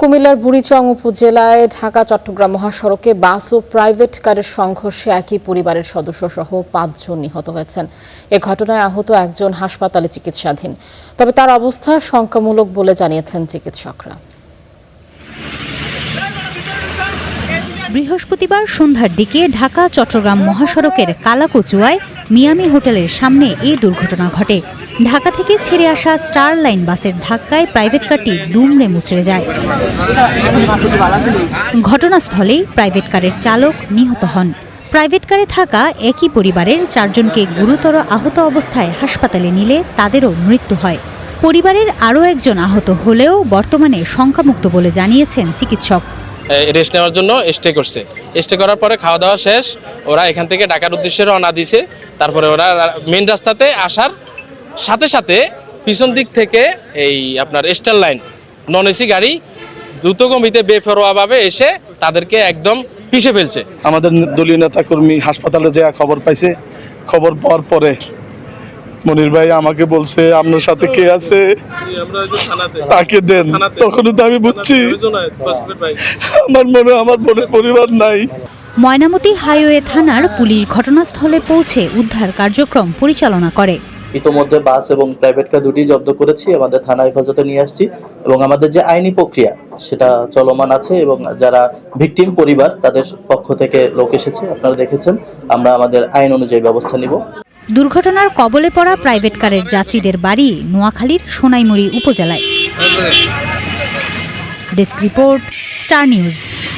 কুমিল্লার বুড়িচং উপজেলায় ঢাকা-চট্টগ্রাম মহাসড়কে বাস ও প্রাইভেট কারের সংঘর্ষে একই পরিবারের সদস্যসহ ৫ জন নিহত হয়েছেন। এ ঘটনায় আহত একজন হাসপাতালে চিকিৎসাধীন, তবে তার অবস্থা শঙ্কামূলক বলে জানিয়েছেন চিকিৎসকরা। বৃহস্পতিবার সন্ধ্যার দিকে ঢাকা-চট্টগ্রাম মহাসড়কের কালাকচুয়ায় মিয়ামি হোটেলের সামনে এই দুর্ঘটনা ঘটে। ঢাকা থেকে ছেড়ে আসা স্টার লাইন বাসের ধাক্কায় প্রাইভেট কারটি দুমড়ে মুচড়ে যায়। ঘটনাস্থলেই প্রাইভেট কারের চালক নিহত হন। প্রাইভেট কারে থাকা একই পরিবারের ৪ জনকে গুরুতর আহত অবস্থায় হাসপাতালে নিলে তাদেরও মৃত্যু হয়। পরিবারের আরও একজন আহত হলেও বর্তমানে শঙ্কামুক্ত বলে জানিয়েছেন চিকিৎসক। রেস্ট নেওয়ার জন্য স্টে করার পরে খাওয়া দাওয়া শেষ, ওরা এখান থেকে ঢাকার উদ্দেশ্যে রওনা দিছে। তারপরে ওরা মেন রাস্তাতে আসার সাথে সাথে পিছন দিক থেকে এই আপনার স্টার লাইন নন এসি গাড়ি দ্রুতগতিতে বেপরোয়াভাবে এসে তাদেরকে একদম পিষে ফেলছে। আমাদের দলীয় নেতাকর্মী হাসপাতালে যে খবর পাইছে, খবর পাওয়ার পরে মনির ভাই আমাকে বলছে আপনার সাথে কে আছে তাকে দেন। তখনই তো আমি বুঝছি আমার বোনের পরিবার নাই। ময়নামতি হাইওয়ে থানার পুলিশ ঘটনাস্থলে পৌঁছে উদ্ধার কার্যক্রম পরিচালনা করে। ইতোমধ্যে বাস এবং প্রাইভেট কার দুটি জব্দ করেছি, আমাদের থানা হেফাজতে নিয়ে আসছি এবং আমাদের যে আইনি প্রক্রিয়া সেটা চলমান আছে এবং যারা ভিকটিম পরিবার তাদের পক্ষ থেকে লোক এসেছে, আপনারা দেখেছেন। আমরা আমাদের আইন অনুযায়ী ব্যবস্থা নিব। দুর্ঘটনার কবলে পড়া প্রাইভেট কারের যাত্রীদের বাড়ি নোয়াখালীর সোনাইমুড়ি উপজেলায়। Desk report, star news.